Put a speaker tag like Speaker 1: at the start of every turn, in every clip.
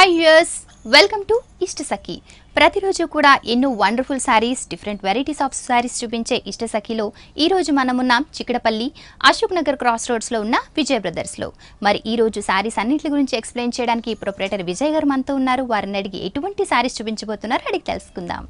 Speaker 1: Hi viewers, welcome to Ishtasakhi. ప్రతిరోజు కూడా ఎన్నో wonderful saris, different varieties of saris చూపించే ఇష్టసఖిలో ఈ రోజు మనమున్నాం చిక్కడపల్లి అశోక్ నగర్ క్రాస్ రోడ్స్లో ఉన్న విజయ్ బ్రదర్స్లో. మరి ఈ రోజు సారీస్ అన్నింటి గురించి ఎక్స్ప్లెయిన్ చేయడానికి ప్రొప్రైటర్ విజయ్ గారు మనతో ఉన్నారు. వారిని అడిగి ఎటువంటి సారీస్ చూపించబోతున్నారో అడిగి తెలుసుకుందాం.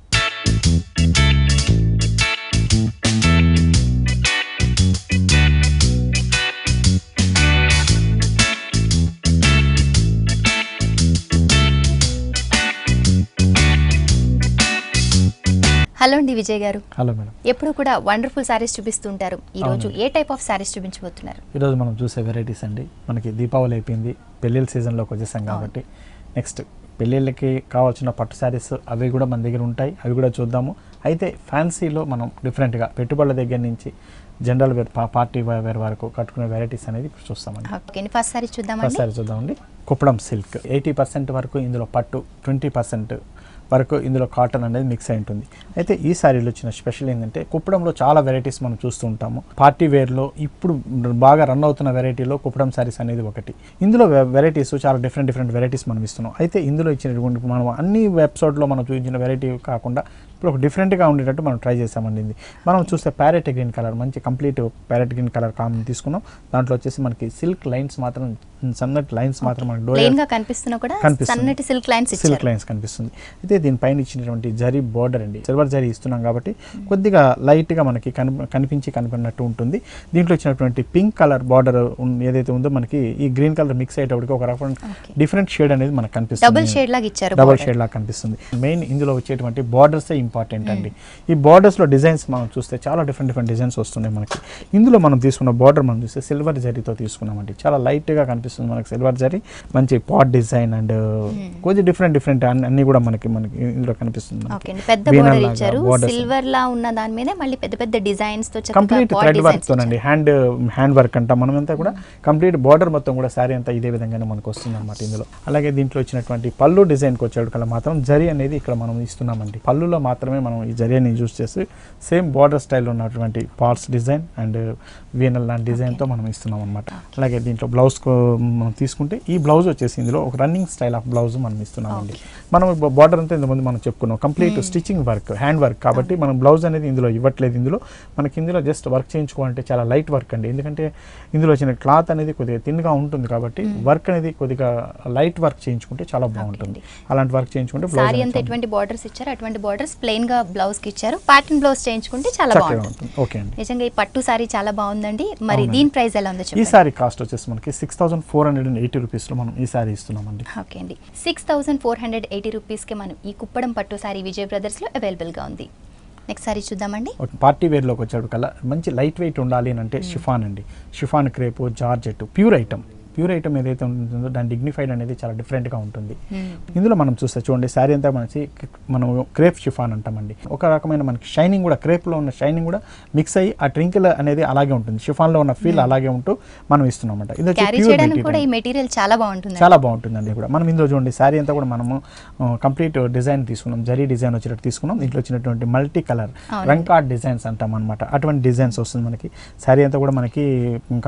Speaker 1: హలో అండి విజయ్ గారు.
Speaker 2: Hello madam.
Speaker 1: ఎప్పుడు కూడా వండర్ఫుల్ సారీస్ చూపిస్తుంటారు. ఈ రోజు ఏ టైప్ ఆఫ్ సారీస్ చూపించబోతున్నారు?
Speaker 2: ఈరోజు మనం చూసే వెరైటీస్ అండి, మనకి దీపావళి అయిపోయింది, పెళ్ళిళ్ళ సీజన్లోకి వచ్చేసాం కాబట్టి నెక్స్ట్ పెళ్ళిళ్ళకి కావాల్సిన పట్టు శారీస్ అవి కూడా మన దగ్గర ఉంటాయి, అవి కూడా చూద్దాము. అయితే ఫ్యాన్సీలో మనం డిఫరెంట్గా పెట్టుబడుల దగ్గర నుంచి జనరల్ వేర్, పార్టీ వేర్ వరకు కట్టుకునే వెరైటీస్ అనేది ఇప్పుడు చూస్తామండి.
Speaker 1: ఓకే, ఫస్ట్ సారీ చూద్దామండి.
Speaker 2: ఫస్ట్ సారీ చూద్దామండి. కుప్పడం సిల్క్ 80% వరకు ఇందులో పట్టు, 20% వరకు ఇందులో కాటన్ అనేది మిక్స్ అయి ఉంటుంది. అయితే ఈ సారీలో వచ్చిన స్పెషల్ ఏంటంటే కుప్పడంలో చాలా వెరైటీస్ మనం చూస్తూ ఉంటాము. పార్టీ వేర్లో ఇప్పుడు బాగా రన్ అవుతున్న వెరైటీలో కుప్పడం సారీస్ అనేది ఒకటి. ఇందులో వెరైటీస్ చాలా డిఫరెంట్ వెరైటీస్ మనం ఇస్తున్నాం. అయితే ఇందులో ఇచ్చినటువంటి మనం అన్ని ఎపిసోడ్లో మనం చూపించిన వెరైటీ కాకుండా ఇప్పుడు ఒక డిఫరెంట్గా ఉండేటట్టు మనం ట్రై చేసామండి. ఇది మనం చూస్తే ప్యారెట్ గ్రీన్ కలర్, మంచి complete parrot green colour common తీసుకున్నాం. దాంట్లో వచ్చేసి మనకి సిల్క్ లైన్స్ మాత్రం, సన్నటి లైన్స్ మాత్రం మనకి డోయల్గా
Speaker 1: కనిపిస్తుంది, సిల్క్
Speaker 2: లైన్స్ కనిపిస్తుంది. అయితే దీనిపైన ఇచ్చినటువంటి జరీ బోర్డర్ అండి, సిల్వర్ జరీ ఇస్తున్నాం కాబట్టి కొద్దిగా లైట్గా మనకి కనిపినట్టు ఉంటుంది. దీంట్లో ఇచ్చినటువంటి పింక్ కలర్ బార్డర్ ఏదైతే ఉందో మనకి ఈ గ్రీన్ కలర్ మిక్స్ అయ్యేటప్పటికి ఒక రకం డిఫరెంట్ షేడ్ అనేది మనకు కనిపిస్తుంది, డబుల్ షేడ్ లాగా కనిపిస్తుంది. మెయిన్ ఇందులో వచ్చేటువంటి బార్డర్స్ ఇంపార్టెంట్ అండి. ఈ బార్డర్స్ లో డిజైన్స్ మనం చూస్తే చాలా డిఫరెంట్ డిజైన్స్ వస్తున్నాయి మనకి. ఇందులో మనం తీసుకున్న బార్డర్ మనం చూస్తే సిల్వర్ జరీతో తీసుకున్నామండి. చాలా లైట్ గా కనిపిస్తుంది మనకి సిల్వర్ జరీ, మంచి పాట్ డిజైన్ అండ్ కొంచెం డిఫరెంట్ అన్ని కూడా మనకి ఇందులో కనిపిస్తుంది.
Speaker 1: సిల్వర్ లా ఉన్న దాని మీద మళ్ళీ పెద్ద డిజైన్స్ తో
Speaker 2: కంప్లీట్ థ్రెడ్ వర్క్ తోనండి, హ్యాండ్ వర్క్ అంటాం మనమంతా కూడా. కంప్లీట్ బార్డర్ మొత్తం కూడా శారీ అంతా ఇదే విధంగానే మనకు వస్తుంది అనమాట ఇందులో. అలాగే దీంట్లో వచ్చినటువంటి పళ్ళు డిజైన్ కి వచ్చేటికల్లా మాత్రం జరీ అనేది ఇక్కడ మనం ఇస్తున్నామండి. పళ్ళులో మాత్రమే మనం ఈ జరీని యూజ్ చేసి సేమ్ బార్డర్ స్టైల్లో ఉన్నటువంటి పార్ట్స్ డిజైన్ అండ్ వీనల్ లాంటి డిజైన్తో మనం ఇస్తున్నాం అనమాట. అలాగే దీంట్లో బ్లౌజ్ మనం తీసుకుంటే ఈ బ్లౌజ్ వచ్చేసి ఇందులో ఒక రన్నింగ్ స్టైల్ ఆఫ్ బ్లౌజ్ మనం ఇస్తున్నామండి. మనం బార్డర్ అంతా ఇంతకుముందు మనం చెప్పుకున్నాం complete stitching work, hand work కాబట్టి మనం బ్లౌజ్ అనేది ఇందులో ఇవ్వట్లేదు. మనకి ఇందులో జస్ట్ వర్క్ చేయించుకోవాలంటే చాలా లైట్ వర్క్ అండి, ఎందుకంటే ఇందులో వచ్చిన క్లాత్ అనేది కొద్దిగా థిన్గా ఉంటుంది కాబట్టి వర్క్ అనేది కొద్దిగా లైట్ వర్క్ చేయించుకుంటే చాలా బాగుంటుంది. అలాంటి వర్క్ చేయించుకుంటే
Speaker 1: సారీ అంతా ఎటువంటి బార్డర్స్ ఇచ్చారు అటువంటి బార్డర్స్ ప్లెయిన్ గా బ్లౌజ్ కి ఇచ్చారు, ప్యాటర్న్ బ్లౌజ్ చేయించుకుంటే చాలా బాగుంటుంది.
Speaker 2: ఓకే అండి,
Speaker 1: నిజంగా ఈ పట్టు సారీ చాలా బాగుందండి. మరి దీని ప్రైస్ ఎలా ఉందో
Speaker 2: చెప్పండి. ఈ సారీ కాస్ట్ వచ్చేసి మనకి 6480 రూపీస్ లో మనం ఈ సారీ ఇస్తున్నామండి.
Speaker 1: ఓకే అండి, 6480 రూపీస్ కి మనం ఈ కుప్పడం పట్టు సారీ విజయ్ బ్రదర్స్ లో అవైలబుల్ గా ఉంది. నెక్స్ట్ సారీ చూద్దామండి.
Speaker 2: పార్టీ వేర్ లోకి వచ్చాడు కల్లా మంచి లైట్ వెయిట్ ఉండాలి అని అంటే షిఫాన్ అండి, chiffon crepe, georgette, pure item ఏదైతే ఉంటుందో దాని డిగ్నిఫైడ్ అనేది చాలా డిఫరెంట్గా ఉంటుంది. ఇందులో మనం చూస్తే చూడండి శారీ అంతా మనం క్రేప్ షిఫాన్ అంటామండి. ఒక రకమైన మనకి షైనింగ్ కూడా, క్రేప్లో ఉన్న షైనింగ్ కూడా మిక్స్ అయ్యి ఆ ట్రింకిల్ అనేది అలాగే ఉంటుంది, షిఫాన్లో ఉన్న ఫీల్ అలాగే ఉంటూ మనం ఇస్తున్నామంట. ఇది
Speaker 1: మెటీరియల్ చాలా
Speaker 2: బాగుంటుందండి. కూడా మనం ఇందులో చూడండి శారీ అంతా కూడా మనము కంప్లీట్ డిజైన్ తీసుకున్నాం, జరీ డిజైన్ వచ్చేటట్టు తీసుకున్నాం. దీంట్లో వచ్చినటువంటి మల్టీ కలర్ రంకార్డ్ డిజైన్స్ అంటాం అనమాట, అటువంటి డిజైన్స్ వస్తుంది మనకి. శారీ అంతా కూడా మనకి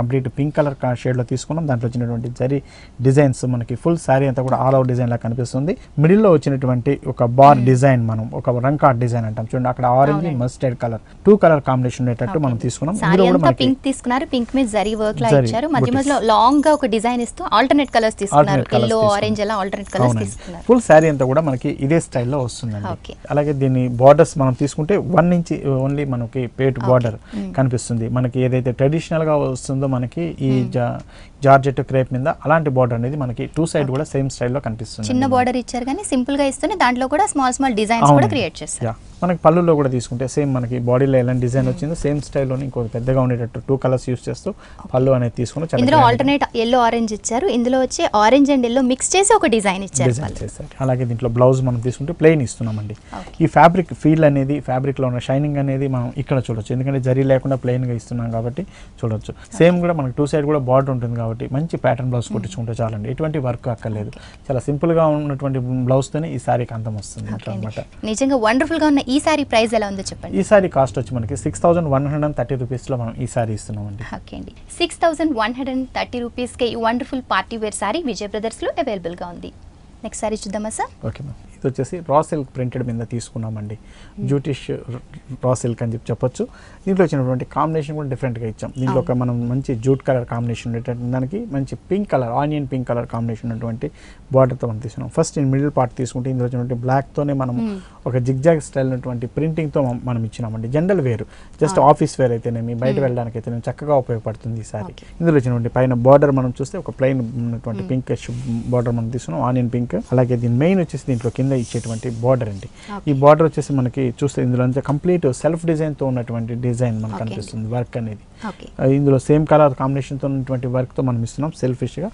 Speaker 2: కంప్లీట్ పింక్ కలర్ షేడ్లో తీసుకున్నాం. దాంట్లో వచ్చినటువంటి జరీ డిజైన్స్ మనకి ఫుల్ శారీ అంతా కూడా ఆల్ ఓవర్ డిజైన్ లా కనిపిస్తుంది. మిడిల్లో వచ్చినటువంటి ఒక బార్ డిజైన్, మనం ఒక రంకార్డ్ డిజైన్ అంటాం చూడండి, అక్కడ orange mustard colour 2 colour combination ఉండేటట్టు మనం తీసుకున్నాం.
Speaker 1: పింక్ తీసుకున్నారు, పింక్ మీద జరీ వర్క్ లా ఇచ్చారు, మధ్యలో లాంగ్ గా ఒక డిజైన్ ఇస్తూ ఆల్టర్నేట్ కలర్స్ తీసుకున్నారు, yellow, orange అలా ఆల్టర్నేట్ కలర్స్ తీసుకున్నారు.
Speaker 2: ఫుల్ శారీ అంతా కూడా మనకి ఇదే స్టైల్లో వస్తుందండి. అలాగే దీని బార్డర్స్ మనం తీసుకుంటే 1 ఇంచ్ ఓన్లీ మనకి పేట్ బార్డర్ కనిపిస్తుంది. మనకి ఏదైతే ట్రెడిషనల్ గా వస్తుందో మనకి ఈ జార్జెట్ క్రేప్ మీద అలాంటి బార్డర్ అనేది మనకి 2 సైడ్ కూడా సేమ్ స్టైల్లో కనిపిస్తుంది.
Speaker 1: చిన్న బార్డర్ ఇచ్చారు కానీ సింపుల్ గా ఇస్తూనే దాంట్లో కూడా స్మాల్ డిజైన్స్ కూడా క్రియేట్ చేస్తారు.
Speaker 2: మనకి పళ్ళులో కూడా తీసుకుంటే సేమ్ మనకి బాడీలో ఎలాంటి డిజైన్ వచ్చిందో సేమ్ స్టైల్లోని ఇంకో పెద్దగా ఉండేటట్టు 2 కలర్స్ యూస్ చేస్తూ పళ్ళు అనేది తీసుకుని
Speaker 1: ఇందులో ఆల్టర్నేట్ yellow, orange ఇచ్చారు. ఇందులో వచ్చి ఆరెంజ్ అండ్ yellow మిక్స్ చేసి ఒక డిజైన్ ఇచ్చారు.
Speaker 2: అలాగే దీంట్లో బ్లౌజ్ మనం తీసుకుంటే ప్లెయిన్ ఇస్తున్నామండి. ఈ ఫ్యాబ్రిక్ ఫీల్ అనేది, ఫ్యాబ్రిక్ లో ఉన్న షైనింగ్ అనేది మనం ఇక్కడ చూడొచ్చు, ఎందుకంటే జరీ లేకుండా ప్లెయిన్ గా ఇస్తున్నాం కాబట్టి చూడొచ్చు. సేమ్ కూడా మనకి 2 సైడ్ కూడా బార్డర్ ఉంటుంది కాబట్టి మంచి ప్యాటర్న్ బ్లౌజ్ కుట్టించుకుంటే చాలండి, ఎటువంటి వర్క్ అక్కర్లేదు. చాలా సింపుల్ గా ఉన్నటువంటి బ్లౌజ్ తోనే ఈ సారీకి అందం వస్తుంది అన్నమాట.
Speaker 1: నిజంగా వండర్ఫుల్ గా ఉన్న ఈ సారీ ప్రైస్ ఎలా ఉందో చెప్పండి.
Speaker 2: ఈ సారీ కాస్ట్ వచ్చి మనకి 6130 రూపీస్ లో మనం ఈ సారీ ఇస్తున్నామండి.
Speaker 1: ఓకే అండి, 6130 రూపీస్ కి ఈ wonderful party wear sari Vijay brothers లో అవైలబుల్ గా ఉంది. నెక్స్ట్ సారీ చూద్దామా సార్?
Speaker 2: ఓకే మ్యామ్, ఇది వచ్చేసి రా సిల్క్ ప్రింటెడ్ మీద తీసుకున్నామండి. జూటిష్ రా సిల్క్ అని చెప్పొచ్చు. దీంట్లో వచ్చినటువంటి కాంబినేషన్ కూడా డిఫరెంట్గా ఇచ్చాం. దీంట్లో ఒక మనం మంచి జూట్ కలర్ కాంబినేషన్ ఉండేటట్టు దానికి మంచి pink colour, onion pink colour combination ఉన్నటువంటి బార్డర్తో మనం తీసుకున్నాం. ఫస్ట్ ఈ మిడిల్ పార్ట్ తీసుకుంటే ఇందులో వచ్చినటువంటి బ్లాక్తోనే మనం ఒక జిగ్జాగ్ స్టైల్ ఉన్నటువంటి ప్రింటింగ్తో మనం ఇచ్చినామండి. General wear, just office wear అయితేనేమి, బయట వెళ్ళడానికి అయితేనేమి చక్కగా ఉపయోగపడుతుంది ఈ సారీ. ఇందులో వచ్చినటువంటి పైన బార్డర్ మనం చూస్తే ఒక ప్లెయిన్ ఉన్నటువంటి పింక్ బార్డర్ మనం తీసుకున్నాం, ఆనియన్ పింక్. అలాగే దీని మెయిన్ వచ్చేసి దీంట్లో కింద ఇచ్చేటువంటి బార్డర్ అండి. ఈ బార్డర్ వచ్చేసి మనకి చూస్తే ఇందులో అంతా కంప్లీట్ సెల్ఫ్ డిజైన్తో ఉన్నటువంటి డిజైన్ మనకు కనిపిస్తుంది. వర్క్ అనేది ఇందులో సేమ్ కలర్ కాంబినేషన్తో ఉన్నటువంటి వర్క్తో మనం ఇస్తున్నాం సెల్ఫిష్గా.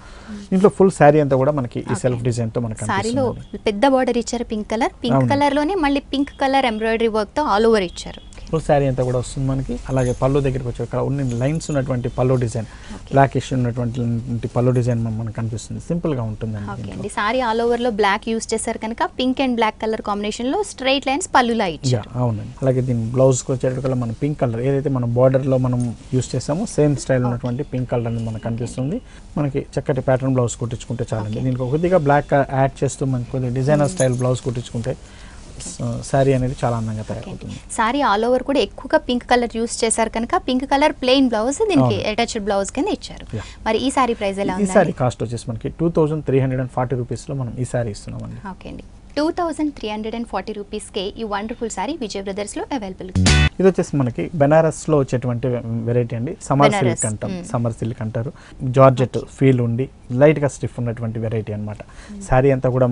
Speaker 2: ఇంట్లో ఫుల్ శారీ అంతా కూడా మనకి ఈ సెల్ఫ్ డిజైన్తో మనకి
Speaker 1: సారీలో పెద్ద బార్డర్ ఇచ్చారు పింక్ కలర్, పింక్ కలర్ లోనే మళ్ళీ పింక్ కలర్ ఎంబ్రాయిడరీ వర్క్ తో ఆల్ ఓవర్ ఇచ్చారు.
Speaker 2: ఫుల్ శారీ అంతా కూడా వస్తుంది మనకి. అలాగే పళ్ళు దగ్గరికి వచ్చి ఇక్కడ ఉన్న లైన్స్ ఉన్నటువంటి పళ్ళు డిజైన్, బ్లాకిష్ ఉన్నటువంటి పళ్ళు డిజైన్ మనకు కనిపిస్తుంది. సింపుల్ గా ఉంటుంది
Speaker 1: అండి. సారీ ఆల్ ఓవర్ లో బ్లాక్ యూస్ చేశారు కనుక pink and black colour combination లో స్ట్రైట్ లైన్స్ పళ్ళులా ఇచ్చారు.
Speaker 2: అవునండి. అలాగే దీని బ్లౌజ్ కి వచ్చేటప్పుడు మనం పింక్ కలర్ ఏదైతే మనం బార్డర్ లో మనం యూస్ చేసామో సేమ్ స్టైల్ ఉన్నటువంటి పింక్ కలర్ అనేది మనకు కనిపిస్తుంది. మనకి చక్కటి ప్యాటర్న్ బ్లౌజ్ కుట్టించుకుంటే చాలండి. దీనికి కొద్దిగా బ్లాక్ యాడ్ చేస్తూ మనకి కొద్దిగా డిజైనర్ స్టైల్ బ్లౌజ్ కుట్టించుకుంటే సారీ అనేది చాలా అందంగా తయారవుతుంది.
Speaker 1: సారీ ఆల్ ఓవర్ కూడా ఎక్కువగా పింక్ కలర్ యూస్ చేశారు కనుక పింక్ కలర్ ప్లెయిన్ బ్లౌజ్ దీనికి అటాచ్డ్ బ్లౌజ్ కింద ఇచ్చారు. మరి ఈ సారీ ప్రైస్ ఎలా ఉంది?
Speaker 2: ఈ సారీ కాస్ట్ వచ్చేసి మనకి 2340 రూపీస్లో మనం ఈ సారీ ఇస్తున్నామండి.
Speaker 1: ఓకే అండి, 2340 రూపీస్కే ఈ వండర్ఫుల్ సారీ విజయ్ బ్రదర్స్ లో అవైలబుల్.
Speaker 2: ఇది వచ్చేసి మనకి బెనారస్ లో వచ్చేటువంటి వెరైటీ అండి. సమ్మర్ సిల్క్ అంటాం, సమ్మర్ సిల్క్ అంటారు. జార్జెట్ ఫీల్ ఉండి లైట్ గా స్టిఫ్ ఉన్నటువంటి వెరైటీ అనమాట. శారీ అంతా కూడా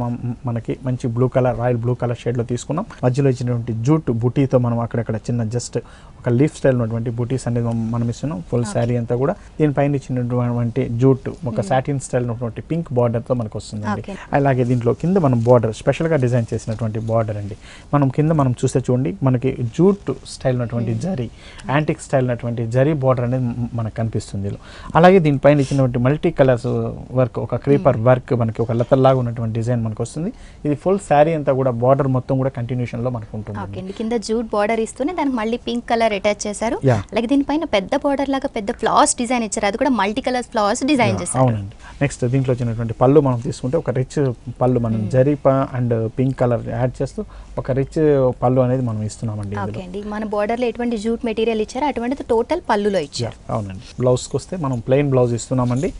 Speaker 2: మనకి మంచి blue colour, royal blue colour shade లో తీసుకున్నాం. మధ్యలో ఇచ్చినటువంటి జూట్ బుటీతో మనం అక్కడక్కడ చిన్న జస్ట్ ఒక లీఫ్ స్టైల్ ఉన్నటువంటి బుటీస్ అనేది మనం ఇస్తున్నాం. ఫుల్ శారీ అంతా కూడా దీనిపైన ఇచ్చినటువంటి జూట్ ఒక సాటిన్ స్టైల్ ఉన్నటువంటి పింక్ బార్డర్ తో మనకు వస్తుందండి. అలాగే దీంట్లో కింద మనం బార్డర్ స్పెషల్ గా డిజైన్ చేసినటువంటి బార్డర్ అండి. మనం కింద మనం చూస్తే చూడండి మనకి జూట్ స్టైల్ ఉన్నటువంటి జరీ, యాంటిక్ స్టైల్ ఉన్నటువంటి జరీ బార్డర్ అనేది మనకు కనిపిస్తుంది. అలాగే దీనిపైన ఇచ్చినటువంటి మల్టీ కలర్స్ వర్క్, ఒక క్రీపర్ వర్క్, మనకి ఒక లతల్లాగా ఉన్నటువంటి డిజైన్ మనకు వస్తుంది. ఇది ఫుల్ శారీ అంతా కూడా బార్డర్ మొత్తం కూడా కంటిన్యూషన్ లో మనకు ఉంటుంది.
Speaker 1: కింద జూట్ బార్డర్ ఇస్తూనే దానికి మళ్ళీ పింక్ కలర్ అటాచ్ చేశారు. అలాగే దీనిపైన పెద్ద బార్డర్ లాగా పెద్ద ఫ్లవర్స్ డిజైన్ ఇచ్చారు. అది కూడా మల్టీ కలర్ ఫ్లవర్స్ డిజైన్ చేశారు.
Speaker 2: అవునండి. నెక్స్ట్ దీంట్లో వచ్చినటువంటి పళ్ళు మనం తీసుకుంటే ఒక రిచ్ పళ్ళు, మనం జరీపా అండ్ పింక్ కలర్ యాడ్ చేస్తూ ఒక రిచ్ పళ్ళు అనేది మనం ఇస్తున్నామండి.
Speaker 1: మన బార్డర్ లో ఎటువంటి జూట్ మెటీరియల్ ఇచ్చారో అటువంటి టోటల్ పళ్ళులో ఇచ్చారు.
Speaker 2: అవునండి. బ్లౌజ్ కి వస్తే మనం ప్లెయిన్ బ్లౌజ్ ఇస్తున్నామండి.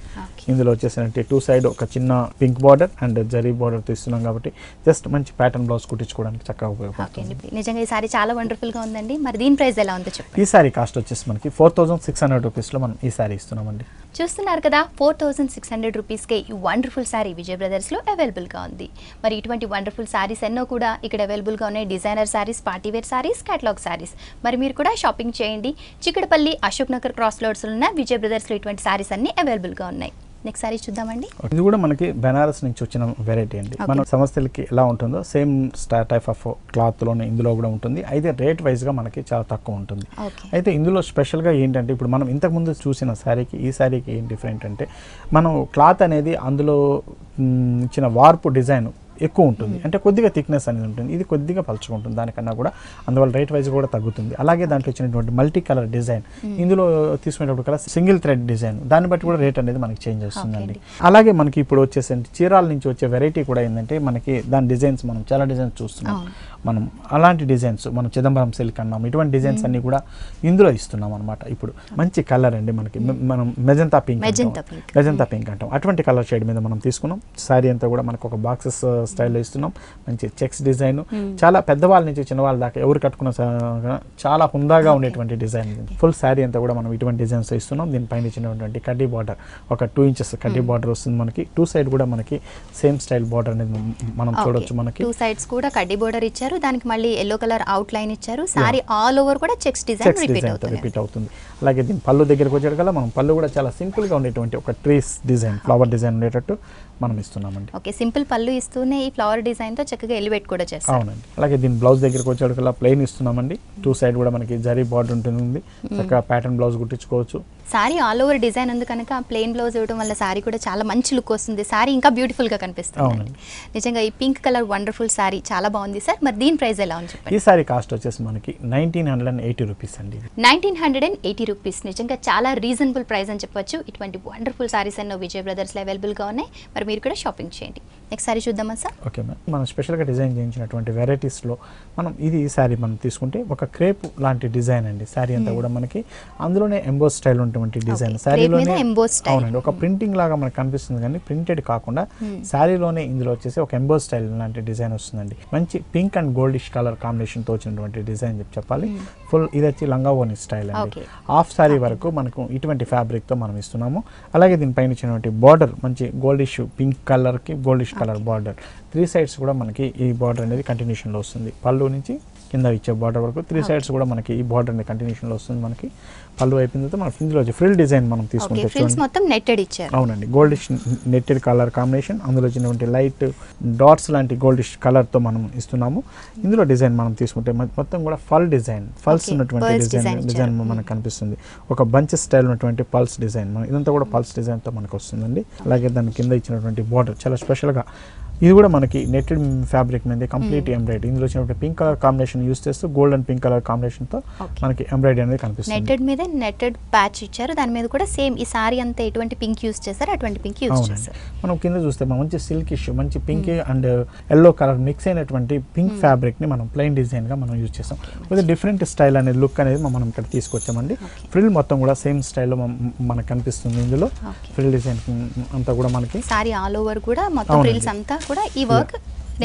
Speaker 2: ఇందులో వచ్చేసి టూ సైడ్ ఒక చిన్న pink border and zari border ఇస్తున్నాం కాబట్టి జస్ట్ మంచి ప్యాటర్న్ బ్లౌజ్ కుట్టించుకోవడానికి చక్కగా ఉపయోగపడుతుంది.
Speaker 1: నిజంగా ఈ సారీ చాలా వండర్ఫుల్ గా ఉందండి. మరి దీని ప్రైస్ ఎలా ఉందో చెప్పండి.
Speaker 2: ఈ సారీ కాస్ట్ వచ్చేసి మనకి 4600 రూపీస్లో మనం ఈ సారీ ఇస్తున్నామండి.
Speaker 1: చూస్తున్నారు కదా, 4600 రూపీస్కే ఈ వండర్ఫుల్ సారీ విజయ్ బ్రదర్స్లో అవైలబుల్గా ఉంది. మరి ఇటువంటి వండర్ఫుల్ సారీస్ ఎన్నో కూడా ఇక్కడ అవైలబుల్గా ఉన్నాయి. Designer saris, party wear saris, catalogue saris. మరి మీరు కూడా షాపింగ్ చేయండి. చిక్కడపల్లి, అశోక్ నగర్ క్రాస్ రోడ్స్లో ఉన్న విజయ్ బ్రదర్స్లో ఇటువంటి సారీస్ అన్ని అవైలబుల్గా ఉన్నాయి. నెక్స్ట్ సారీ చూద్దామండి.
Speaker 2: ఇది కూడా మనకి బెనారస్ నుంచి వచ్చిన వెరైటీ అండి. మన సంస్థలకి ఎలా ఉంటుందో సేమ్ టైప్ ఆఫ్ క్లాత్ లోనే ఇందులో కూడా ఉంటుంది. అయితే రేట్ వైజ్ గా మనకి చాలా తక్కువ ఉంటుంది. అయితే ఇందులో స్పెషల్ గా ఏంటంటే ఇప్పుడు మనం ఇంతకు ముందు చూసిన శారీకి ఈ శారీకి ఏం డిఫరెంట్ అంటే మనం క్లాత్ అనేది అందులో ఇచ్చిన వార్పు డిజైన్ ఎక్కువ ఉంటుంది, అంటే కొద్దిగా థిక్నెస్ అనేది ఉంటుంది. ఇది కొద్దిగా పలుచుకుంటుంది దానికన్నా కూడా, అందువల్ల రేట్ వైజ్ కూడా తగ్గుతుంది. అలాగే దాంట్లో వచ్చినటువంటి మల్టీ కలర్ డిజైన్, ఇందులో తీసుకునేటప్పుడు కలర్ సింగిల్ థ్రెడ్ డిజైన్, దాన్ని బట్టి కూడా రేట్ అనేది మనకి చేంజ్ వస్తుందండి. అలాగే మనకి ఇప్పుడు వచ్చేసి చీరాల నుంచి వచ్చే వెరైటీ కూడా ఏంటంటే మనకి దాని డిజైన్స్ మనం చాలా డిజైన్స్ చూస్తున్నాం. మనం అలాంటి డిజైన్స్ మనం చిదంబరం సిల్క్ అన్నాం, ఇటువంటి డిజైన్స్ అన్ని కూడా ఇందులో ఇస్తున్నాం అనమాట. ఇప్పుడు మంచి కలర్ అండి మనకి, మనం మెజంతా పింక్ అంటాం, అటువంటి కలర్ షేడ్ మీద మనం తీసుకున్నాం. శారీ అంతా కూడా మనకు ఒక బాక్సెస్ స్టైల్లో ఇస్తున్నాం. మంచి చెక్స్ డిజైన్, చాలా పెద్దవాళ్ళ నుంచి చిన్నవాళ్ళ దాకా ఎవరు కట్టుకున్న చాలా హుందాగా ఉండేటువంటి డిజైన్. ఫుల్ శారీ అంతా కూడా మనం ఇటువంటి డిజైన్స్ ఇస్తున్నాం. దీనిపైన ఇచ్చినటువంటి కడ్డీ బార్డర్, ఒక 2 ఇంచెస్ కడ్డీ బార్డర్ వస్తుంది మనకి. 2 సైడ్ కూడా మనకి సేమ్ స్టైల్ బార్డర్ అనేది మనం చూడొచ్చు. మనకి
Speaker 1: 2 సైడ్స్ కూడా కడ్డీ బార్డర్ ఇచ్చారు, దానికి మళ్ళీ ఎల్లో కలర్ అవుట్ లైన్ ఇచ్చారు. సారీ ఆల్ ఓవర్ కూడా చెక్స్ డిజైన్ రిపీట్ అవుతుంది.
Speaker 2: అలాగే దీని పళ్ళు దగ్గరికి వచ్చాడు కదా, మనం పళ్ళు కూడా చాలా సింపుల్ గా ఉండేటువంటి ఒక ట్రీస్ డిజైన్, ఫ్లవర్ డిజైన్ ఉండేటట్టు మనం ఇస్తున్నామండి.
Speaker 1: ఓకే, సింపుల్ పళ్ళు ఇస్తూనే ఈ ఫ్లవర్ డిజైన్ తో చక్కగా ఎలివేట్ కూడా చేస్తాం.
Speaker 2: అవునండి. అలాగే దీని బ్లౌజ్ దగ్గరికి వచ్చేటికల్లా ప్లెయిన్ ఇస్తున్నామండి. 2 సైడ్ కూడా మనకి జరీ బార్డర్ ఉంటుంది, చక్కగా ప్యాటర్న్ బ్లౌజ్ కుట్టించుకోవచ్చు.
Speaker 1: సారీ ఆల్ ఓవర్ డిజైన్ ఉంది కనుక ప్లెయిన్ బ్లౌజ్ ఇవ్వడం వల్ల సారీ కూడా చాలా మంచి లుక్ వస్తుంది, సారీ ఇంకా బ్యూటిఫుల్ గా కనిపిస్తుంది. నిజంగా ఈ పింక్ కలర్ వండర్ఫుల్ సారీ చాలా బాగుంది సార్. మరి దీని ప్రైస్ ఎలా ఉంది చెప్పండి?
Speaker 2: ఈ సారీ కాస్ట్ వచ్చేసి మనకి 1980 రూపీస్ అండి.
Speaker 1: 1980 రూపీస్ నిజంగా చాలా రీజనబుల్ ప్రైస్ అని చెప్పొచ్చు. ఇటువంటి వండర్ఫుల్ సారీస్ ఎన్నో విజయ్ బ్రదర్స్ లో అవైలబుల్ గా ఉన్నాయి. మరి మీరు కూడా షాపింగ్ చేయండి. నెక్స్ట్ సారీ చూద్దామా సార్?
Speaker 2: ఓకే మ్యామ్, మనం స్పెషల్గా డిజైన్ చేయించినటువంటి వెరైటీస్లో మనం ఈ సారీ మనం తీసుకుంటే ఒక క్రేప్ లాంటి డిజైన్ అండి. సారీ అంతా కూడా మనకి అందులోనే ఎంబోస్ స్టైల్ ఉన్నటువంటి డిజైన్. సారీలోనే అవునండి, ఒక ప్రింటింగ్ లాగా మనకు కనిపిస్తుంది కానీ ప్రింటెడ్ కాకుండా సారీలోనే ఇందులో వచ్చేసి ఒక ఎంబోస్ స్టైల్ లాంటి డిజైన్ వస్తుందండి. మంచి పింక్ అండ్ గోల్డిష్ కలర్ కాంబినేషన్తో వచ్చినటువంటి డిజైన్ చెప్పాలి. ఫుల్ ఇది వచ్చి లంగా ఓని స్టైల్ అండి. హాఫ్ సారీ వరకు మనకు ఇటువంటి ఫ్యాబ్రిక్తో మనం ఇస్తున్నాము. అలాగే దీనిపైన ఇచ్చినటువంటి బార్డర్ మంచి గోల్డిష్ పింక్ కలర్కి గోల్డిష్ కలర్ బార్డర్. 3 సైడ్స్ కూడా మనకి ఈ బార్డర్ అనేది కంటిన్యూషన్లో వస్తుంది. పళ్ళు నుంచి కింద ఇచ్చే బార్డర్ వరకు 3 సైడ్స్ కూడా మనకి ఈ బార్డర్ అనేది కంటిన్యూషన్లో వస్తుంది. మనకి పళ్ళు అయిపోయిన తర్వాత మన ఇందులో ఫ్రిల్ డిజైన్ మనం తీసుకుంటే
Speaker 1: మొత్తం నెట్టెడ్ ఇచ్చారు.
Speaker 2: అవునండి, గోల్డిష్ నెట్టెడ్ కలర్ కాంబినేషన్, అందులో వచ్చినటువంటి లైట్ డాట్స్ లాంటి గోల్డిష్ కలర్తో మనం ఇస్తున్నాము. ఇందులో డిజైన్ మనం తీసుకుంటే మొత్తం కూడా ఫల్స్ ఉన్నటువంటి డిజైన్ మనకు కనిపిస్తుంది. ఒక బంచ్ స్టైల్ ఉన్నటువంటి పల్స్ డిజైన్, ఇదంతా కూడా పల్స్ డిజైన్తో మనకు వస్తుందండి. అలాగే దాని కింద ఇచ్చినటువంటి బార్డర్ చాలా స్పెషల్గా ఇది కూడా మనకి నెట్టెడ్ ఫ్యాబ్రిక్ మీద కంప్లీట్ ఎంబ్రాయిడరీ. ఇందులో వచ్చినటువంటి పింక్ కలర్ కాంబినేషన్ యూస్ చేస్తూ గోల్డ్ అండ్ పింక్ కలర్ కాంబినేషన్తో మనకి ఎంబ్రాయిడరీ అనేది కనిపిస్తుంది.
Speaker 1: నెట్టెడ్ మీద నెట్టెడ్ ప్యాచ్ ఇచ్చారు, దాని మీద కూడా సేమ్ ఈ సారీ అంతా ఎటువంటి పింక్ యూస్ చేశారు అటువంటి పింక్ యూస్ చేశారు.
Speaker 2: మనం కింద చూస్తే మంచి సిల్క్ ఇష్యూ, మంచి pink and yellow colour mix అయినటువంటి పింక్ ఫ్యాబ్రిక్ ని మనం ప్లెయిన్ డిజైన్ గా మనం యూజ్ చేస్తాం. కొద్దిగా డిఫరెంట్ స్టైల్ అనేది లుక్ అనేది మనం ఇక్కడ తీసుకొచ్చామండి. ఫ్రిల్ మొత్తం కూడా సేమ్ స్టైల్లో మనకు కనిపిస్తుంది. ఇందులో ఫ్రిల్ డిజైన్ అంతా కూడా మనకి
Speaker 1: సారీ ఆల్ ఓవర్ కూడా మొత్తం ఫ్రిల్స్ అంతా కూడా ఈ వర్క్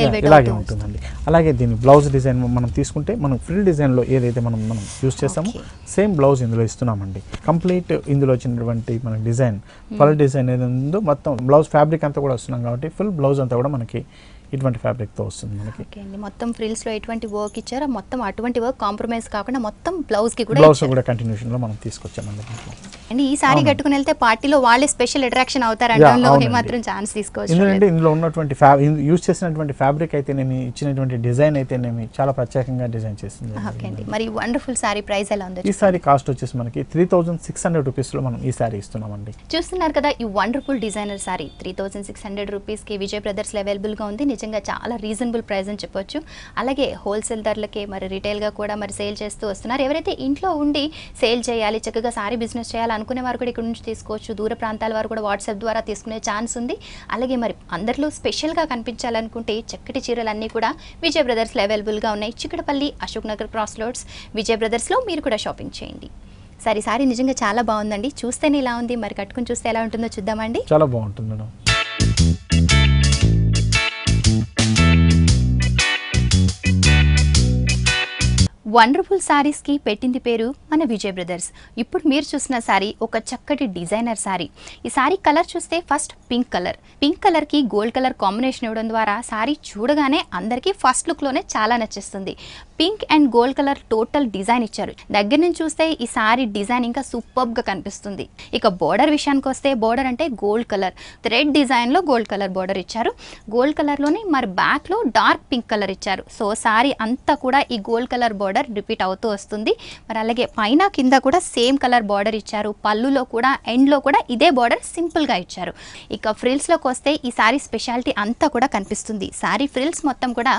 Speaker 2: ఇలాగే ఉంటుందండి. అలాగే దీని బ్లౌజ్ డిజైన్ మనం తీసుకుంటే మనం ఫ్రిల్ డిజైన్లో ఏదైతే మనం యూస్ చేస్తామో సేమ్ బ్లౌజ్ ఇందులో ఇస్తున్నామండి. కంప్లీట్ ఇందులో వచ్చినటువంటి మన డిజైన్ పల్ డిజైన్ ఏది ఉందో మొత్తం బ్లౌజ్ ఫ్యాబ్రిక్ అంతా కూడా వస్తున్నాం కాబట్టి ఫుల్ బ్లౌజ్ అంతా కూడా మనకి ఇటువంటి ఫ్యాబ్రిక్తో వస్తుంది మనకి.
Speaker 1: మొత్తం ఫ్రిల్స్లో ఎటువంటి వర్క్ ఇచ్చారో మొత్తం అటువంటి వర్క్ కాంప్రమైజ్ కాకుండా మొత్తం బ్లౌజ్కి
Speaker 2: కూడా కంటిన్యూషన్లో మనం తీసుకొచ్చామండి.
Speaker 1: అండ్ ఈ సారీ కట్టుకుని వెళ్తే పార్టీలో వాళ్ళే స్పెషల్ అట్రాక్షన్ అవుతారు మాత్రం ఛాన్స్ తీసుకోవచ్చు.
Speaker 2: ఎందుకంటే ఇందులో ఉన్నటువంటి యూజ్ చేసినటువంటి ఫ్యాబ్రిక్ అయితే నేను ఇచ్చినటువంటి డిజైన్ అయితే నేను చాలా ప్రత్యేకంగా డిజైన్ చేసింది.
Speaker 1: ఓకే అండి, మరి వండర్ఫుల్ సారీ ప్రైస్ ఎలా ఉంది?
Speaker 2: ఈ సారీ కాస్ట్ వచ్చేసి మనకి 3600 రూపీస్లో మనం ఈ సారీ ఇస్తున్నామండి.
Speaker 1: చూస్తున్నారు కదా, ఈ వండర్ఫుల్ డిజైనర్ సారీ 3600 రూపీస్కి విజయ్ బ్రదర్స్లో అవైలబుల్గా ఉంది. నిజంగా చాలా రీజనబుల్ ప్రైస్ అని చెప్పొచ్చు. అలాగే హోల్సేల్ ధరలకే మరి రిటైల్గా కూడా మరి సేల్ చేస్తూ వస్తున్నారు. ఎవరైతే ఇంట్లో ఉండి సేల్ చేయాలి, చక్కగా సారీ బిజినెస్ చేయాలి అనుకునే వారు కూడా ఇక్కడ నుంచి తీసుకోవచ్చు. దూర ప్రాంతాల వారు కూడా వాట్సాప్ ద్వారా తీసుకునే ఛాన్స్ ఉంది. అలాగే మరి అందరిలో స్పెషల్గా కనిపించాలనుకుంటే చక్కటి చీరలన్నీ కూడా విజయ్ బ్రదర్స్లో అవైలబుల్గా ఉన్నాయి. చిక్కడపల్లి, అశోక్ నగర్ క్రాస్ రోడ్స్ విజయ్ బ్రదర్స్లో మీరు కూడా షాపింగ్ చేయండి. సరే, సారీ నిజంగా చాలా బాగుందండి. చూస్తేనే ఇలా ఉంది, మరి కట్టుకుని చూస్తే ఎలా ఉంటుందో చూద్దామండి.
Speaker 2: చాలా బాగుంటుంది మేడం.
Speaker 1: వండర్ఫుల్ సారీస్కి పెట్టింది పేరు మన విజయ్ బ్రదర్స్. ఇప్పుడు మీరు చూసిన సారీ ఒక చక్కటి డిజైనర్ సారీ. ఈ సారీ కలర్ చూస్తే ఫస్ట్ పింక్ కలర్కి గోల్డ్ కలర్ కాంబినేషన్ ఇవ్వడం ద్వారా సారీ చూడగానే అందరికీ ఫస్ట్ లుక్లోనే చాలా నచ్చేస్తుంది. Pink and gold colour total design ఇచ్చారు. దగ్గర నుంచి చూస్తే ఈ సారీ డిజైన్ ఇంకా సూపర్గా కనిపిస్తుంది. ఇక బోర్డర్ విషయానికి వస్తే బోర్డర్ అంటే గోల్డ్ కలర్ థ్రెడ్ డిజైన్లో గోల్డ్ కలర్ బోర్డర్ ఇచ్చారు. గోల్డ్ కలర్లోనే మరి బ్యాక్లో డార్క్ పింక్ కలర్ ఇచ్చారు. సో సారీ అంతా కూడా ఈ గోల్డ్ కలర్ బోర్డర్ రిపీట్ అవుతూ వస్తుంది. మరి అలాగే పైన కింద కూడా సేమ్ కలర్ బార్డర్ ఇచ్చారు. పళ్ళులో కూడా ఎండ్లో కూడా ఇదే బార్డర్ సింపుల్గా ఇచ్చారు. ఇక ఫ్రిల్స్లోకి వస్తే ఈ సారీ స్పెషాలిటీ అంతా కూడా కనిపిస్తుంది. సారీ ఫ్రిల్స్ మొత్తం కూడా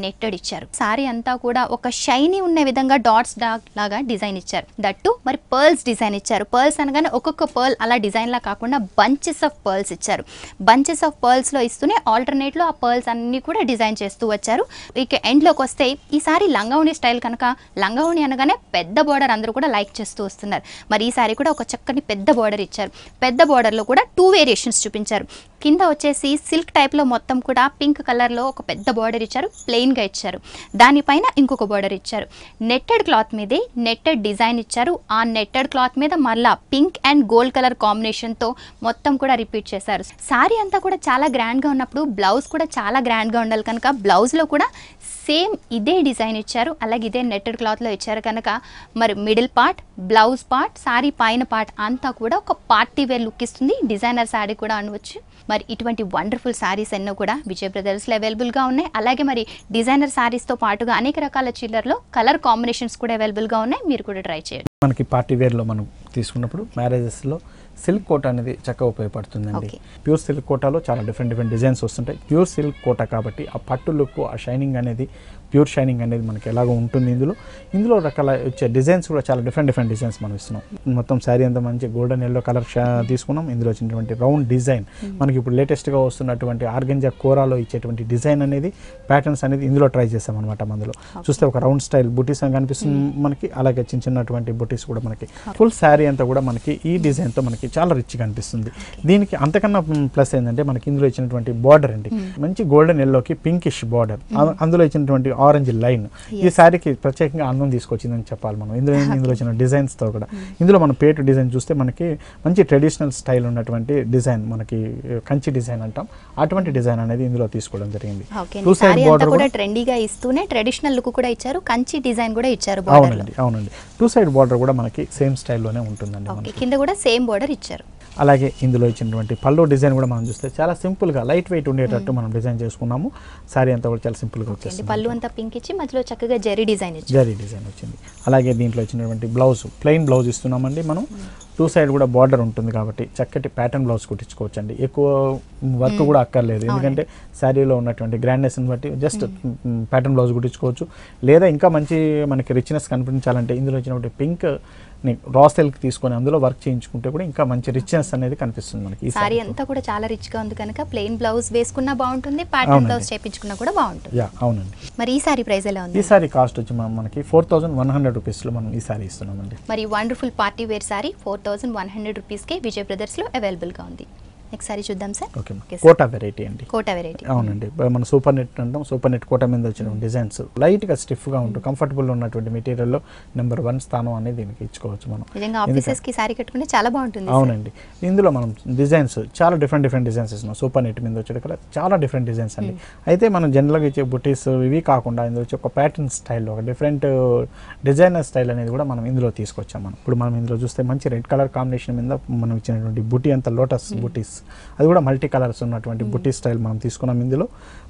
Speaker 1: నెట్టెడ్ ఇచ్చారు. సారీ అంతా కూడా ఒక షైనీ ఉన్న విధంగా డాట్స్ డాట్ లాగా డిజైన్ ఇచ్చారు. దట్టు మరి పర్ల్స్ డిజైన్ ఇచ్చారు. పర్ల్స్ అనగానే ఒక్కొక్క పర్ల్ అలా డిజైన్ లా కాకుండా బంచెస్ ఆఫ్ పర్ల్స్ ఇచ్చారు. బంచెస్ ఆఫ్ పర్ల్స్ లో ఇస్తూనే ఆల్టర్నేట్ లో ఆ పర్ల్స్ అన్ని కూడా డిజైన్ చేస్తూ వచ్చారు. ఇక ఎండ్ లోకి వస్తే ఈ సారీ లంగావణి స్టైల్ కనుక లంగావణి అనగానే పెద్ద బార్డర్ అందరూ కూడా లైక్ చేస్తూ వస్తున్నారు. మరి ఈ సారీ కూడా ఒక చక్కని పెద్ద బార్డర్ ఇచ్చారు. పెద్ద బార్డర్ లో కూడా 2 వేరియేషన్స్ చూపించారు. కింద వచ్చేసి సిల్క్ టైప్ లో మొత్తం కూడా పింక్ కలర్ లో ఒక పెద్ద బార్డర్ ఇచ్చారు. ప్లెయిన్ గా ఇచ్చారు. దానిపైన ఇంకొక బార్డర్ ఇచ్చారు. నెట్టెడ్ క్లాత్ మీదే నెట్టెడ్ డిజైన్ ఇచ్చారు. ఆ నెట్టెడ్ క్లాత్ మీద మళ్ళా pink and gold colour combination తో మొత్తం కూడా రిపీట్ చేశారు. సారీ అంతా కూడా చాలా గ్రాండ్ గా ఉన్నప్పుడు బ్లౌజ్ కూడా చాలా గ్రాండ్ గా ఉండాలి కనుక బ్లౌజ్ లో కూడా సేమ్ ఇదే డిజైన్ ఇచ్చారు. అలాగే ఇదే నెట్టెడ్ క్లాత్ లో ఇచ్చారు కనుక మరి middle part, blouse part, sorry పైన పార్ట్ అంతా కూడా ఒక పార్టీ వేర్ లుక్ ఇస్తుంది. డిజైనర్ సారీ కూడా అనవచ్చు. మరి ఇటువంటి వండర్ఫుల్ సారీస్ ఎన్నో కూడా విజయ్ బ్రదర్స్లో అవైలబుల్గా ఉన్నాయి. అలాగే మరి డిజైనర్ సారీస్తో పాటుగా అనేక రకాల చిల్లర్లో కలర్ కాంబినేషన్స్ కూడా అవైలబుల్గా ఉన్నాయి. మీరు కూడా ట్రై చేయండి.
Speaker 2: మనకి పార్టీ వేర్లో మనం తీసుకున్నప్పుడు మ్యారేజెస్లో సిల్క్ కోట అనేది చక్కగా ఉపయోగపడుతుందండి.
Speaker 1: Okay.
Speaker 2: ప్యూర్ సిల్క్ కోటాలో చాలా డిఫరెంట్ డిజైన్స్ వస్తుంటాయి. ప్యూర్ సిల్క్ కోట కాబట్టి ఆ పట్టు లుక్, ఆ షైనింగ్ అనేది, ప్యూర్ షైనింగ్ అనేది మనకి ఎలాగో ఉంటుంది. ఇందులో రకాల వచ్చే డిజైన్స్ కూడా చాలా డిఫరెంట్ డిజైన్స్ మనం ఇస్తున్నాం. మొత్తం శారీ అంతా మంచి గోల్డెన్ ఎల్లో కలర్ తీసుకున్నాం. ఇందులో వచ్చినటువంటి రౌండ్ డిజైన్ మనకి ఇప్పుడు లేటెస్ట్గా వస్తున్నటువంటి ఆర్గంజా కోరాలో ఇచ్చేటువంటి డిజైన్ అనేది, ప్యాటర్న్స్ అనేది ఇందులో ట్రై చేస్తాం అనమాట. అందులో చూస్తే ఒక రౌండ్ స్టైల్ బుటీస్ అని కనిపిస్తుంది మనకి, అలాగే చిన్నటువంటి బుటీస్ కూడా మనకి. ఫుల్ శారీ అంతా కూడా మనకి ఈ డిజైన్తో మనకి చాలా రిచ్గా అనిపిస్తుంది. దీనికి అంతకన్నా ప్లస్ ఏంటంటే మనకి ఇందులో ఇచ్చినటువంటి బార్డర్ అండి, మంచి గోల్డెన్ ఎల్లోకి పింకిష్ బార్డర్, అందులో ఇచ్చినటువంటి ఆరెంజ్ లైన్ ఈ శారీకి ప్రత్యేకంగా అందం తీసుకొచ్చిందని చెప్పాలి మనం. ఇందులో వచ్చిన డిజైన్స్తో కూడా ఇందులో మనం పేటు డిజైన్ చూస్తే మనకి మంచి ట్రెడిషనల్ స్టైల్ ఉన్నటువంటి డిజైన్, మనకి కంచి డిజైన్ అంటాం, అటువంటి డిజైన్ అనేది ఇందులో తీసుకోవడం జరిగింది.
Speaker 1: టూ సైడ్ బార్డర్ కూడా ట్రెండీగా ఇస్తూనే ట్రెడిషనల్ లుక్ కూడా ఇచ్చారు, కంచి డిజైన్ కూడా ఇచ్చారు.
Speaker 2: అవునండి టూ సైడ్ బార్డర్ కూడా మనకి సేమ్ స్టైల్లోనే ఉంటుందండి.
Speaker 1: కింద కూడా సేమ్ బార్డర్ ఇచ్చారు.
Speaker 2: అలాగే ఇందులో ఇచ్చినటువంటి పళ్ళు డిజైన్ కూడా మనం చూస్తే చాలా సింపుల్గా లైట్ వెయిట్ ఉండేటట్టు మనం డిజైన్ చేసుకున్నాము. శారీ అంతా కూడా చాలా సింపుల్గా వచ్చేసింది.
Speaker 1: పళ్ళు అంతా పింక్ ఇచ్చి మధ్యలో చక్కగా జరీ డిజైన్
Speaker 2: వచ్చింది. అలాగే దీంట్లో వచ్చినటువంటి బ్లౌజ్ ప్లెయిన్ బ్లౌజ్ ఇస్తున్నామండి మనం. టూ సైడ్ కూడా బార్డర్ ఉంటుంది కాబట్టి చక్కటి ప్యాటర్న్ బ్లౌజ్ కుట్టించుకోవచ్చు అండి. ఎక్కువ వర్క్ కూడా అక్కర్లేదు, ఎందుకంటే శారీలో ఉన్నటువంటి గ్రాండ్నెస్ని బట్టి జస్ట్ ప్యాటర్న్ బ్లౌజ్ కుట్టించుకోవచ్చు. లేదా ఇంకా మంచి మనకి రిచ్నెస్ కనిపించాలంటే ఇందులో వచ్చినటువంటి పింక్ రా సిల్క్ తీసుకొని అందులో వర్క్ చేయించుకుంటే కూడా ఇంకా మంచి రిచ్నెస్ అనేది కనిపిస్తుంది మనకి. ఈ
Speaker 1: సారీ అంతా కూడా చాలా రిచ్ గా ఉంది కనుక ప్లెయిన్ బ్లౌజ్ వేసుకున్నా బాగుంటుంది, ప్యాటర్న్ బ్లౌజ్ చేయించుకున్నా కూడా బాగుంటుంది.
Speaker 2: అవునండి.
Speaker 1: మరి ఈ సారీ ప్రైస్ ఎలా ఉంది?
Speaker 2: ఈ సారీ కాస్ట్ వచ్చి మనకి 4100 రూపీస్లో మనం ఈ సారీ ఇస్తున్నామండి.
Speaker 1: మరి వండర్ఫుల్ పార్టీ వేర్ సారీ 4100 రూపీస్కే విజయ్ బ్రదర్స్లో అవైలబుల్గా ఉంది. నెక్స్ట్ సారీ చూద్దాం సార్.
Speaker 2: ఓకే, కోటా వెరైటీ అండి.
Speaker 1: కోటా వెరైటీ,
Speaker 2: అవునండి. మన సూపర్ నెట్ అంటాం, సూపర్ నెట్ కోటా మీద వచ్చిన డిజైన్స్ లైట్గా స్టిఫ్గా ఉంటుంది, కంఫర్టబుల్ ఉన్నటువంటి మెటీరియల్లో నెంబర్ 1 స్థానం అనేది దీనికి ఇచ్చుకోవచ్చు మనం.
Speaker 1: నిజంగా ఆఫీసెస్కి సారీ కట్టుకుంటే చాలా బాగుంటుంది.
Speaker 2: అవునండి. ఇందులో మనం డిజైన్స్ చాలా డిఫరెంట్ డిజైన్స్ ఇస్తున్నాం. సూపర్ నెట్ మీద వచ్చేటప్పుడు చాలా డిఫరెంట్ డిజైన్స్ అండి. అయితే మనం జనరల్గా ఇచ్చే బుటీస్ ఇవి కాకుండా ఇందులో వచ్చి ఒక ప్యాటర్న్ స్టైల్లో ఒక డిఫరెంట్ డిజైనర్ స్టైల్ అనేది కూడా మనం ఇందులో తీసుకొచ్చాం. ఇప్పుడు మనం ఇందులో చూస్తే మంచి రెడ్ కలర్ కాంబినేషన్ మీద మనం ఇచ్చినటువంటి బుటీ అంతా లోటస్ బుటీస్, అది కూడా మల్టీ కలర్స్ ఉన్నటువంటి బుటీ స్టైల్ మనం తీసుకున్నాం. ఇందులో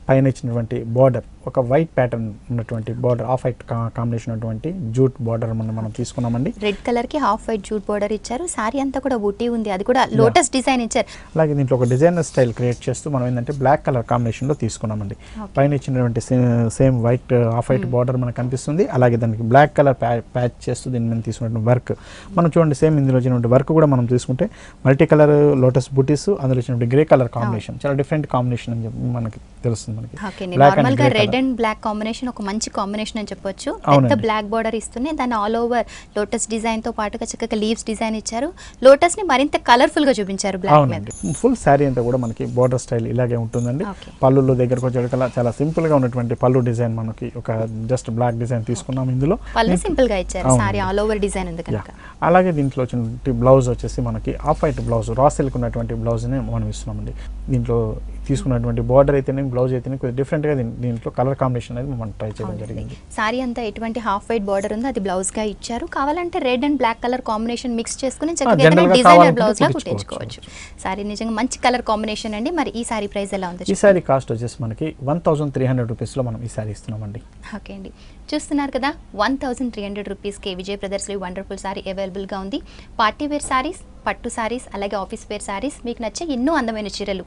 Speaker 2: పైన ఇచ్చినటువంటి బార్డర్ ఒక వైట్ ప్యాటర్న్ ఉన్నటువంటి బార్డర్, ఆఫ్ వైట్ కాంబినేషన్ ఉన్నటువంటి జూట్ బార్డర్ మనం తీసుకున్నామండి.
Speaker 1: రెడ్ కలర్ కి హాఫ్ వైట్ జూట్ బార్డర్ ఇచ్చారు. సారీ అంతా కూడా బుటీ ఉంది, అది కూడా లోటస్ డిజైన్ ఇచ్చారు.
Speaker 2: అలాగే దీంట్లో ఒక డిజైనర్ స్టైల్ క్రియేట్ చేస్తూ మనం ఏంటంటే బ్లాక్ కలర్ కాంబినేషన్ లో తీసుకున్నామండి. పైన ఇచ్చినటువంటి same white off white border మనకు కనిపిస్తుంది. అలాగే దానికి బ్లాక్ కలర్ ప్యాచ్ చేస్తూ దీని మీద తీసుకున్నటువంటి వర్క్ మనం చూడండి. సేమ్ ఇందులో వచ్చినటువంటి వర్క్ కూడా మనం తీసుకుంటే మల్టీ కలర్ లోటస్ బుటీస్, అందులో వచ్చినటువంటి గ్రే కలర్ కాంబినేషన్ చాలా డిఫరెంట్ కాంబినేషన్ అని చెప్పి మనకి తెలుస్తుంది.
Speaker 1: నార్మల్ గా రెడ్ అండ్ బ్లాక్ కాంబినేషన్ ఒక మంచి కాంబినేషన్ అని చెప్పొచ్చు. పెద్ద బ్లాక్ బార్డర్ ఇస్తూనే దాన్ని ఆల్ ఓవర్ లోటస్ డిజైన్ తో పాటుగా చక్కగా లీవ్స్ డిజైన్ ఇచ్చారు. లోటస్ ని మరింత కలర్ఫుల్ గా చూపించారు బ్లాక్ మీద.
Speaker 2: ఫుల్ శారీ అంతా కూడా మనకి బార్డర్ స్టైల్ ఇలాగే ఉంటుందండి. పళ్ళులో దగ్గరకు వచ్చేకల్లా చాలా సింపుల్ గా ఉన్నటువంటి పళ్ళు డిజైన్ మనకి ఒక జస్ట్ బ్లాక్ డిజైన్ తీసుకున్నాం. ఇందులో
Speaker 1: పళ్ళు సింపుల్ గా ఇచ్చారు, సారీ ఆల్ ఓవర్ డిజైన్ ఉంది కనుక.
Speaker 2: అలాగే దీంట్లో వచ్చినటువంటి బ్లౌజ్ వచ్చేసి మనకి off white blouse, raw silk ఉన్నటువంటి బ్లౌజ్ ని మనం ఇస్తున్నామండి. దీంట్లో తీసుకున్నటువంటి బార్డర్ అయితేనే బ్లౌజ్ అయితేనే కొద్దిగా డిఫరెంట్గా దీంట్లో కలర్ కాంబినేషన్ అనేది మనం ట్రై చేయడం జరిగింది.
Speaker 1: సారీ అంతా ఎటువంటి హాఫ్ వైట్ బార్డర్ ఉందో అది బ్లౌజ్ గా ఇచ్చారు. కావాలంటే red and black colour combination mix చేసుకుని డిజైనర్ బ్లౌజ్ లా కుట్టించుకోవచ్చు. సారీ నిజంగా మంచి కలర్ కాంబినేషన్ అండి. మరి ఈ సారీ ప్రైస్ ఎలా ఉంది?
Speaker 2: ఈ సారీ కాస్ట్ వచ్చేసి మనకి 1300 రూపీస్లో మనం ఈ సారీ ఇస్తున్నామండి.
Speaker 1: ఓకే అండి, చూస్తున్నారు కదా 1300 రూపీస్కి విజయ్ బ్రదర్స్లో వండర్ఫుల్ సారీ అవైలబుల్గా ఉంది. పార్టీ వేర్ సారీస్, పట్టు సారీస్, అలాగే ఆఫీస్ వేర్ సారీస్, మీకు నచ్చే ఎన్నో అందమైన చీరలు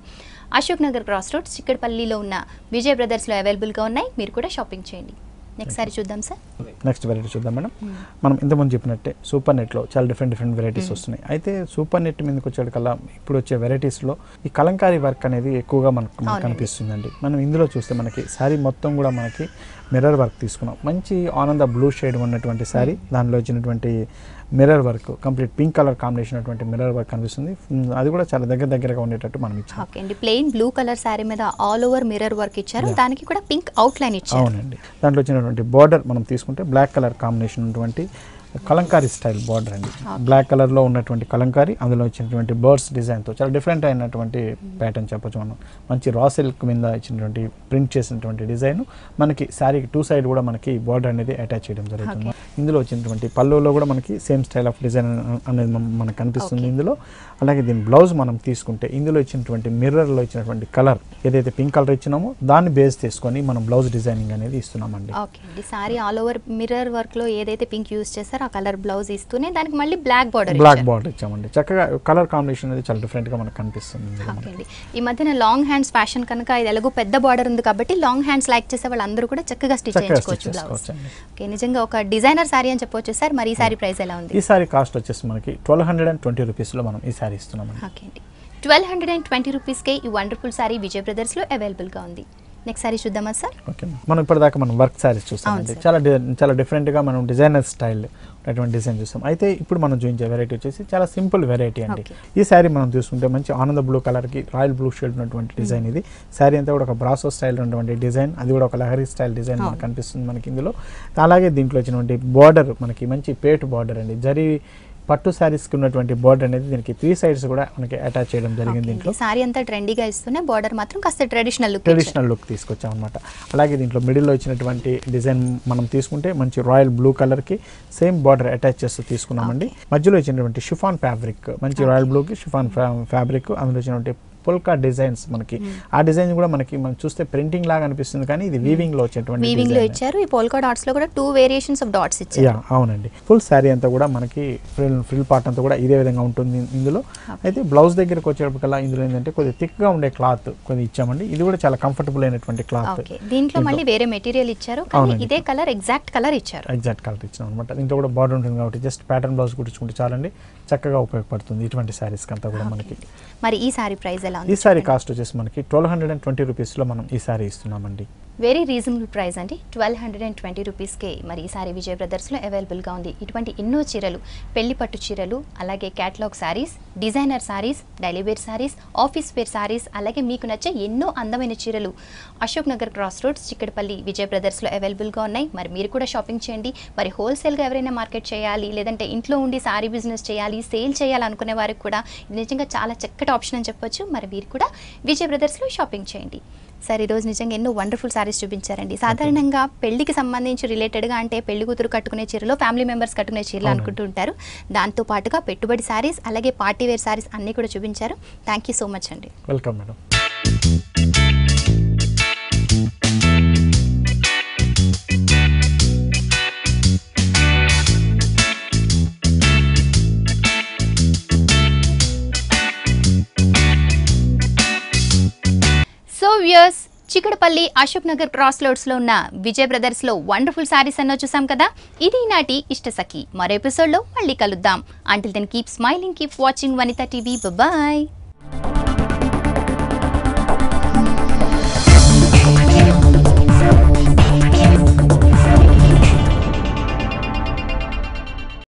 Speaker 1: అశోక్ నగర్ క్రాస్ రోడ్స్ చిక్కడపల్లిలో ఉన్న విజయ్ బ్రదర్స్లో అవైలబుల్గా ఉన్నాయి. మీరు కూడా షాపింగ్ చేయండి. నెక్స్ట్ సారీ చూద్దాం సార్.
Speaker 2: నెక్స్ట్ వెరైటీ చూద్దాం మేడం. మనం ఇంతకుముందు చెప్పినట్టే సూపర్ నెట్లో చాలా డిఫరెంట్ వెరైటీస్ వస్తున్నాయి. అయితే సూపర్ నెట్ మీదకి వచ్చేటికల్లా ఇప్పుడు వచ్చే వెరైటీస్లో ఈ కలంకారీ వర్క్ అనేది ఎక్కువగా మనకు కనిపిస్తుందండి. మనం ఇందులో చూస్తే మనకి శారీ మొత్తం కూడా మనకి మిర్రర్ వర్క్ తీసుకున్నాం. మంచి ఆనంద బ్లూ షేడ్ ఉన్నటువంటి శారీ, దానిలో వచ్చినటువంటి mirror work complete pink colour combination అటువంటి మిర్రర్ వర్క్ కనిపిస్తుంది. అది కూడా చాలా దగ్గరగా ఉండేటట్టు మనం ఇచ్చాం.
Speaker 1: ఓకే అండి, ప్లెయిన్ బ్లూ కలర్ శారీ మీద ఆల్ ఓవర్ మిర్రర్ వర్క్ ఇచ్చారు, దానికి కూడా పింక్ అవుట్ లైన్ ఇచ్చారు.
Speaker 2: అవునండి, దాంట్లో వచ్చినటువంటి బార్డర్ మనం తీసుకుంటే బ్లాక్ కలర్ కాంబినేషన్ ఉన్నటువంటి కలంకారీ స్టైల్ బార్డర్ అండి. బ్లాక్ కలర్లో ఉన్నటువంటి కలంకారీ, అందులో వచ్చినటువంటి బర్డ్స్ డిజైన్తో చాలా డిఫరెంట్ అయినటువంటి ప్యాటర్న్ చెప్పొచ్చు మనం. మంచి రా సిల్క్ మీద ఇచ్చినటువంటి ప్రింట్ చేసినటువంటి డిజైన్ మనకి శారీకి 2 సైడ్ కూడా మనకి బార్డర్ అనేది అటాచ్ చేయడం జరుగుతుంది. ఇందులో వచ్చినటువంటి పళ్ళులో కూడా మనకి సేమ్ స్టైల్ ఆఫ్ డిజైన్ అనేది మనకు కనిపిస్తుంది ఇందులో. అలాగే దీని బ్లౌజ్ మనం తీసుకుంటే ఇందులో ఇచ్చినటువంటి మిర్రర్లో ఇచ్చినటువంటి కలర్ ఏదైతే పింక్ కలర్ ఇచ్చినామో దాన్ని బేస్ చేసుకొని మనం బ్లౌజ్ డిజైనింగ్ అనేది ఇస్తున్నామండి.
Speaker 1: ఓకే అండి, sari all over mirror work లో ఏదైతే పింక్ యూజ్ చేస్తారో ఆ కలర్ బ్లౌజ్ ఇస్తూనే దానికి మళ్ళీ బ్లాక్ బార్డర్
Speaker 2: ఇచ్చామండి. చక్కగా కలర్ కాంబినేషన్ అనేది చాలా డిఫరెంట్ గా మనకు కనిపిస్తుంది.
Speaker 1: ఓకే అండి, ఈ మధ్యన లాంగ్ హ్యాండ్స్ ఫ్యాషన్ కనుక ఇది ఎలాగో పెద్ద బార్డర్ ఉంది కాబట్టి లాంగ్ హ్యాండ్స్ లైక్ చేసే వాళ్ళందరూ కూడా చక్కగా స్టిచ్ చేయించుకోవచ్చు బ్లౌజ్. ఓకే, నిజంగా ఒక డిజైనర్ సారీ అని చెప్పొచ్చు సార్. మరి ఈ సారీ ప్రైస్ ఎలా ఉంది?
Speaker 2: ఈ సారీ కాస్ట్ వచ్చేసి మనకి 1220 రూపీస్లో మనం ఈ సారీ ఇస్తున్నామండి.
Speaker 1: ఓకే అండి, 1220 రూపీస్కే ఈ వండర్ఫుల్ సారీ విజయ్ బ్రదర్స్లో అవైలబుల్గా ఉంది. నెక్స్ట్ సారీ చూద్దామా సార్?
Speaker 2: ఓకే, మనం ఇప్పటిదాకా మనం వర్క్ సారీస్ చూస్తామండి. చాలా డిఫరెంట్గా మనం డిజైనర్ స్టైల్ అటువంటి డిజైన్ చూస్తాం. అయితే ఇప్పుడు మనం చూపించే వెరైటీ వచ్చేసి చాలా సింపుల్ వెరైటీ అండి. ఈ శారీ మనం చూసుకుంటే మంచి ఆనంద బ్లూ కలర్కి రాయల్ బ్లూ షేడ్ ఉన్నటువంటి డిజైన్ ఇది. శారీ అంతా కూడా ఒక బ్రాసో స్టైల్ ఉన్నటువంటి డిజైన్, అది కూడా ఒక లహరీ స్టైల్ డిజైన్ మనకు కనిపిస్తుంది మనకి ఇందులో. అలాగే దీంట్లో వచ్చినటువంటి బార్డర్ మనకి మంచి పేటు బార్డర్ అండి. జరీ పట్టు శారీస్కి ఉన్నటువంటి బార్డర్ అనేది దీనికి 3 sides కూడా మనకి అటాచ్ చేయడం జరిగింది. దీంట్లో
Speaker 1: సారీ అంతా ట్రెండీగా ఇస్తూనే బార్డర్ మాత్రం కాస్త ట్రెడిషనల్ లుక్
Speaker 2: తీసుకొచ్చాం అనమాట. అలాగే దీంట్లో మిడిల్లో ఇచ్చినటువంటి డిజైన్ మనం తీసుకుంటే మంచి రాయల్ బ్లూ కలర్కి సేమ్ బార్డర్ అటాచ్ చేస్తూ తీసుకున్నామండి. మధ్యలో ఇచ్చినటువంటి షిఫాన్ ఫ్యాబ్రిక్, మంచి రాయల్ బ్లూకి షిఫాన్ ఫ్యాబ్రిక్, అందులో వచ్చినటువంటి పొల్కా డిజైన్స్ మనకి ఆ డిజైన్ కూడా మనకి మనం చూస్తే ప్రింటింగ్ లాగా అనిపిస్తుంది కానీ ఇది వీవింగ్ లో వచ్చేటువంటి
Speaker 1: వీవింగ్ లో ఇచ్చారు. ఈ పోల్కా డాట్స్ లో కూడా 2 వేరియేషన్స్ ఆఫ్ డాట్స్ ఇచ్చారు.
Speaker 2: అవునండి, ఫుల్ శారీ అంతా కూడా మనకి ఫ్రిల్ పార్ట్ అంతా కూడా ఇదే విధంగా ఉంటుంది ఇందులో. అయితే బ్లౌజ్ దగ్గరకు వచ్చేటప్పటికల్లా ఇందులో ఏంటంటే కొద్దిగా థిక్ గా ఉండే క్లాత్ కొద్దిగా ఇచ్చామండి. ఇది కూడా చాలా కంఫర్టబుల్ అయినటువంటి క్లాత్.
Speaker 1: దీంట్లో మళ్ళీ వేరే మెటీరియల్ ఇచ్చారు కానీ ఇదే కలర్ ఎగ్జాక్ట్ కలర్ ఇచ్చారు.
Speaker 2: ఎగ్జాక్ట్ కలర్ ఇచ్చాం అనమాట. దీంట్లో కూడా బార్డర్ ఉంటుంది కాబట్టి జస్ట్ ప్యాటర్న్ బ్లౌజ్ కుట్టించుకుంటే చాలండి, చక్కగా ఉపయోగపడుతుంది ఇటువంటి శారీస్ అంతా కూడా మనకి.
Speaker 1: మరి ఈ సారీ ప్రైస్ ఎలా ఉంది?
Speaker 2: ఈ సారీ కాస్ట్ వచ్చేసి మనకి 1220 రూపీస్లో మనం ఈ సారీ ఇస్తున్నామండి.
Speaker 1: వెరీ రీజనబుల్ ప్రైస్ అండి, 1220 రూపీస్కే మరి ఈ సారీ విజయ్ బ్రదర్స్లో అవైలబుల్గా ఉంది. ఇటువంటి ఎన్నో చీరలు, పెళ్లి పట్టు చీరలు, అలాగే catalogue saris, designer saris, daily wear saris, office wear saris, అలాగే మీకు నచ్చే ఎన్నో అందమైన చీరలు అశోక్ నగర్ క్రాస్ రోడ్స్ చిక్కడపల్లి విజయ్ బ్రదర్స్లో అవైలబుల్గా ఉన్నాయి. మరి మీరు కూడా షాపింగ్ చేయండి. మరి హోల్సేల్గా ఎవరైనా మార్కెట్ చేయాలి, లేదంటే ఇంట్లో ఉండి శారీ బిజినెస్ చేయాలి, సేల్ చేయాలి అనుకునే వారికి కూడా ఇది నిజంగా చాలా చక్కటి ఆప్షన్ అని చెప్పొచ్చు. మరి మీరు కూడా విజయ్ బ్రదర్స్లో షాపింగ్ చేయండి. సార్ ఈరోజు నిజంగా ఎన్నో వండర్ఫుల్ సారీస్ చూపించారండి. సాధారణంగా పెళ్లికి సంబంధించి రిలేటెడ్గా అంటే పెళ్లి కూతురు కట్టుకునే చీరలో ఫ్యామిలీ మెంబర్స్ కట్టుకునే చీరలు అనుకుంటూ ఉంటారు. దాంతో పాటుగా పెట్టుబడి సారీస్ అలాగే పార్టీ వేర్ సారీస్ అన్నీ కూడా చూపించారు. థ్యాంక్ యూ సో మచ్ అండి.
Speaker 2: Welcome madam.
Speaker 1: So viewers, Chikkadpally Ashok Nagar cross roads లో ఉన్న విజయ్ బ్రదర్స్ లో వండర్ఫుల్ సారీస్ అన్నో చూసాం కదా. ఇది ఈనాటి ఇష్టసఖి. మరో ఎపిసోడ్ లో మళ్ళీ కలుద్దాం. Until then keep smiling, keep watching Vanitha TV. Bye.